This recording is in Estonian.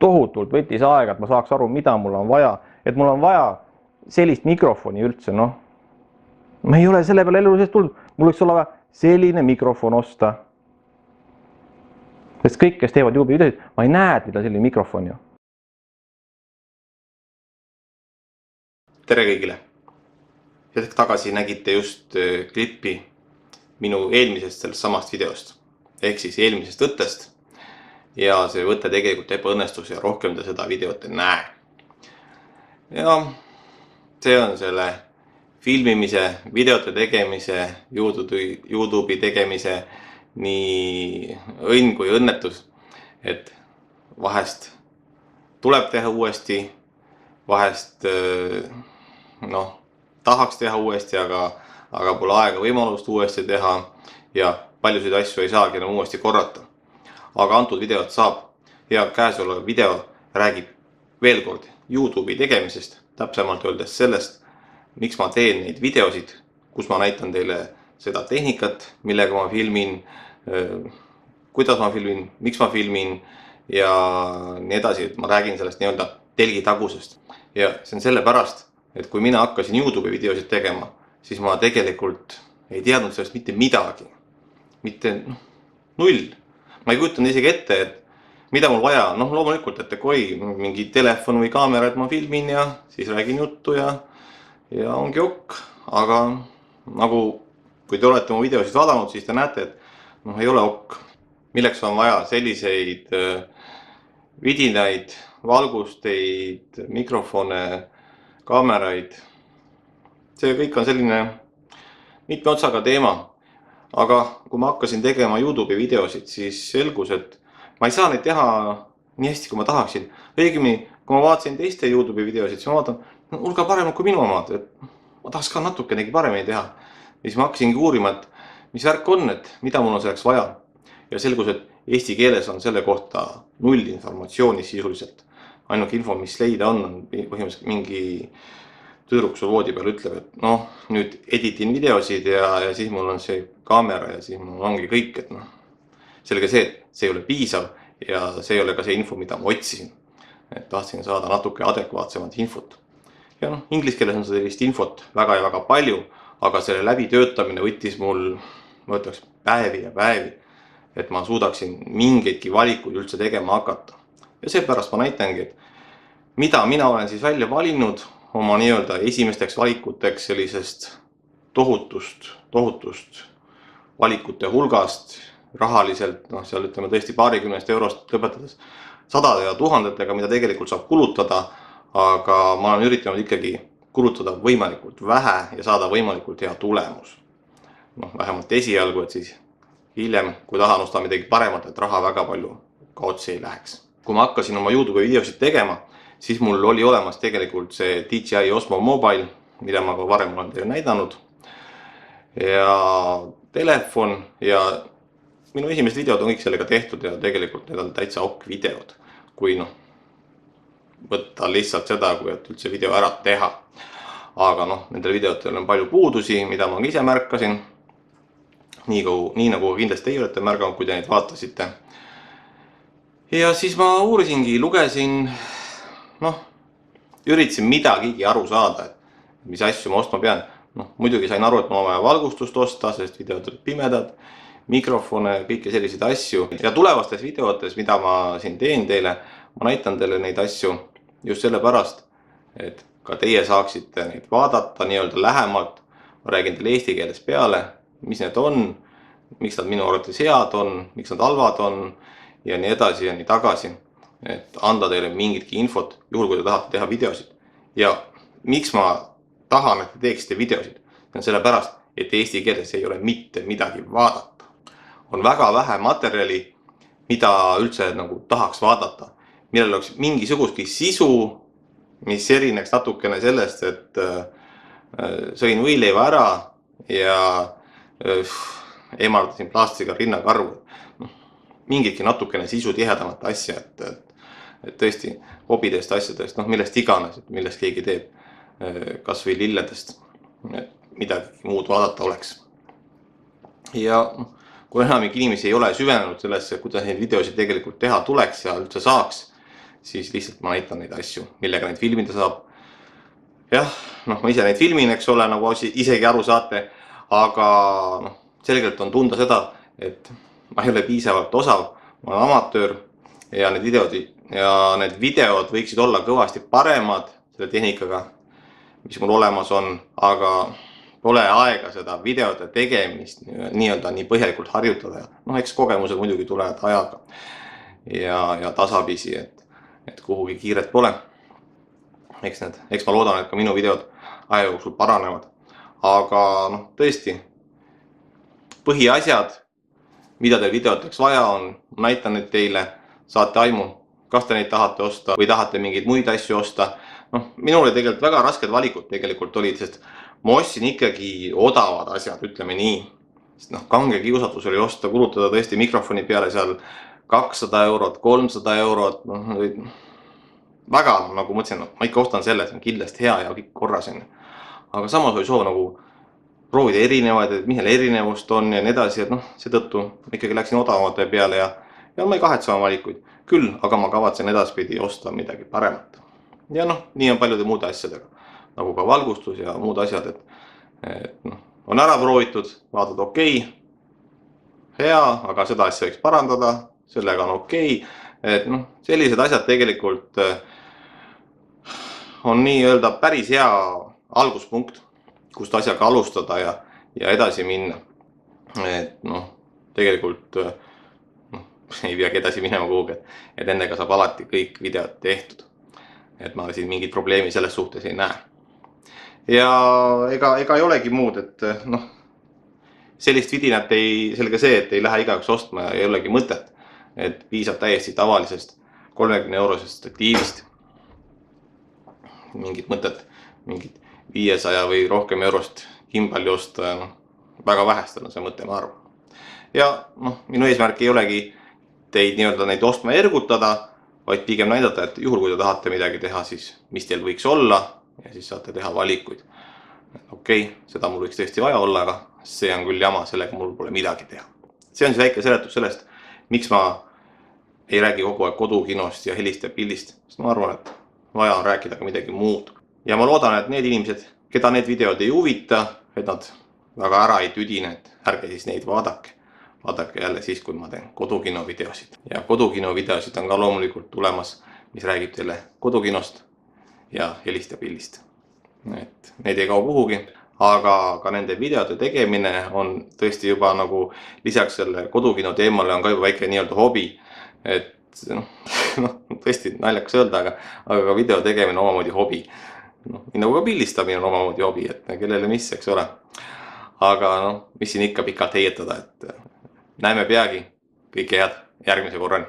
tohutult võttis aega, et ma saaks aru, mida mul on vaja. Et mul on vaja sellist mikrofoni üldse, noh. Ma ei ole selle peale elu sees tulnud. Mul võiks olla selline mikrofon osta. Sest kõik, kes teevad YouTube videosid, ma ei näe, et mida selline mikrofon ju. Tere kõigile! Hetk tagasi nägite just klippi minu eelmisest sellest samast videost. Ehk siis eelmisest võttest. Ja see võte tegelikult ebaõnnestus ja rohkem te seda videot ei näe. Ja see on selle filmimise, videote tegemise, YouTube'i tegemise nii õnn kui õnnetus. Et vahest tuleb teha uuesti, vahest tahaks teha uuesti, aga pole aega võimalust uuesti teha ja paljusid asju ei saagi enam uuesti korrata. Aga antud videot saab ja käesolev video räägib veel kord YouTube'i tegemisest, täpsemalt öeldes sellest, miks ma teen neid videosid, kus ma näitan teile seda tehnikat, millega ma filmin, kuidas ma filmin, miks ma filmin ja nii edasi, et ma räägin sellest nii-öelda telgitagusest. Ja see on sellepärast, et kui mina hakkasin YouTube'i videosid tegema, siis ma tegelikult ei teadnud sellest mitte midagi. Mitte null. Ma ei kujutanud isegi ette, et mida mul vaja on. Loomulikult, et kui mingi telefon või kaamera, et ma filmin ja siis räägin juttu ja ongi ok. Aga nagu kui te olete mu videosid vaadanud, siis te näete, et ei ole ok. Milleks on vaja selliseid vidinaid, valgusteid, mikrofone, kaameraid. See kõik on selline mitme otsaga teema. Aga kui ma hakkasin tegema YouTube'i videosid, siis selgus, et ma ei saa neid teha nii hästi, kui ma tahaksin. Õigemini, kui ma vaatasin teiste YouTube'i videosid, siis ma vaatan, hulga paremad kui minu omad. Ma tahaks ka natukenegi paremini teha. Ja siis ma hakkasingi uurima, et mis värk on, et mida mul on selleks vaja. Ja selgus, et eesti keeles on selle kohta null informatsiooni sisuliselt. Ainuke info, mis leida on põhimõtteliselt mingi tüdruk sul voodi peal ütleb, et nüüd editin videosid ja siis mul on see kaamera ja siis mul ongi kõik, et selge see, et see ei ole piisav ja see ei ole ka see info, mida ma otsisin. Et tahtsin saada natuke adekvaatsemat infot. Ja inglise keeles on sellist infot väga ja väga palju, aga selle läbitöötamine võttis mul, ma ütleks, päevi ja päevi, et ma suudaksin mingeidki valikuid üldse tegema hakata. Ja seepärast ma näitangi, et mida mina olen siis välja valinud oma nii-öelda esimesteks valikuteks sellisest tohutust valikute hulgast rahaliselt, seal ütleme tõesti paarikümnest eurost lõpetades sadade ja tuhandetega, mida tegelikult saab kulutada, aga ma olen üritanud ikkagi kulutada võimalikult vähe ja saada võimalikult hea tulemus. Vähemalt esialgu, et siis hiljem, kui tahan ostada midagi paremat, et raha väga palju kaotsi ei läheks. Kui ma hakkasin oma YouTube'i videosid tegema, siis mul oli olemas tegelikult see DJI Osmo Mobile, mida ma ka varem olen teile näidanud. Ja telefon ja minu esimesed videod on kõik sellega tehtud ja tegelikult need on täitsa ok videod. Kui võtta lihtsalt seda, kui et üldse video ära teha. Aga nendel videotel on palju puudusi, mida ma ise märkasin. Nii nagu kindlasti teie olete märganud, kui te neid vaatasite. Ja siis ma uurisingi, lugesin, üritasin midagigi aru saada, et mis asju ma ostma pean. Muidugi sain aru, et ma vaja valgustust osta, sest videod olid pimedad, mikrofone, kõike selliseid asju. Ja tulevastes videotes, mida ma siin teen teile, ma näitan teile neid asju just sellepärast, et ka teie saaksite neid vaadata nii-öelda lähemalt. Ma räägin teile eesti keeles peale, mis need on, miks nad minu arvates head on, miks nad halvad on ja nii edasi ja nii tagasi. Et anda teile mingitki infot, juhul kui te tahate teha videosid. Ja miks ma tahan, et te teeksite videosid? See on sellepärast, et eesti keeles ei ole mitte midagi vaadata. On väga vähe materjali, mida üldse tahaks vaadata. Millel oleks mingisugustki sisu, mis erineks natukene sellest, et sõin võileiva ära ja eemaldasin plaastriga rinnakarvu. Mingitki natukene sisu tihedamat asja, et tõesti hobidest asjadest, millest iganes, millest keegi teeb, kas või lilledest, midagi muud vaadata oleks. Ja kui enamik inimesi ei ole süvenenud sellesse, kuidas neid videosid tegelikult teha tuleks ja üldse saaks, siis lihtsalt ma näitan neid asju, millega neid filmida saab. jah, noh, ma ise neid filmin, eks ole, nagu isegi aru saate, aga noh, selgelt on tunda seda, et ma ei ole piisavalt osav, ma olen amatöör ja need videod võiksid olla kõvasti paremad selle tehnikaga, mis mul olemas on, aga pole aega seda videote tegemist nii-öelda nii põhjalikult harjutada. Noh, eks kogemused muidugi tulevad ajaga ja tasapisi, et kuhugi kiiret pole. Eks ma loodan, et ka minu videod aja jooksul paranevad. Aga noh, tõesti, põhiasjad, mida teil videoteks vaja on, näitan neid teile, saate aimu, kas te neid tahate osta või tahate mingeid muid asju osta. Noh, minule tegelikult väga rasked valikud tegelikult olid, sest ma ostsin ikkagi odavad asjad, ütleme nii. Sest noh, kange kiusatus oli osta, kulutada tõesti mikrofoni peale seal 200 eurot, 300 eurot. Väga nagu mõtlesin, ma ikka ostan selle, see on kindlasti hea ja kõik korras on. Aga samas oli soov nagu proovida erinevaid, et mis neil erinevust on ja nii edasi, et noh, seetõttu ikkagi läksin odavamate peale ja ma ei kahetse oma valikuid. Küll, aga ma kavatsen edaspidi osta midagi paremat. Ja noh, nii on paljude muude asjadega, nagu ka valgustus ja muud asjad, et noh, on ära proovitud, vaatad okei, hea, aga seda asja võiks parandada, sellega on okei. Et noh, sellised asjad tegelikult on nii-öelda päris hea alguspunkt, kust asjaga alustada ja edasi minna. Et noh, tegelikult ei peagi edasi minema kuhugi, et ennega saab alati kõik videod tehtud. Et ma siin mingit probleemi selles suhtes ei näe. Ja ega ei olegi muud, et noh, sellist vidinat selge see, et ei lähe igaüks ostma ja ei olegi mõtet. Et piisab täiesti tavalisest 30-eurosest statiivist. Mingit mõtet, mingit 500 või rohkem eurost gimbali osta, väga vähestel on see mõte, ma arvan. Ja noh, minu eesmärk ei olegi teid nii-öelda neid ostma ergutada, vaid pigem näidata, et juhul kui te tahate midagi teha, siis mis teil võiks olla ja siis saate teha valikuid. Okei, seda mul võiks tõesti vaja olla, aga see on küll jama, sellega mul pole midagi teha. See on siis väike seletus sellest, miks ma ei räägi kogu aeg kodukinost ja helist ja pildist, sest ma arvan, et vaja on rääkida ka midagi muud. Ja ma loodan, et need inimesed, keda need videod ei huvita, et nad väga ära ei tüdine, et ärge siis neid vaadake. Vaadake jälle siis, kui ma teen kodukino videosid. Ja kodukino videosid on ka loomulikult tulemas, mis räägib teile kodukinost ja helist ja pildist. Et need ei kao kuhugi, aga ka nende videode tegemine on tõesti juba nagu lisaks selle kodukino teemale on ka juba väike nii-öelda hobi. Et noh, tõesti naljakas öelda, aga ka video tegemine on omamoodi hobi. Nii nagu ka pildistamine on omamoodi hobi, et kellele mis, eks ole. Aga noh, mis siin ikka pikalt heietada, et näeme peagi, kõike head järgmise korrani.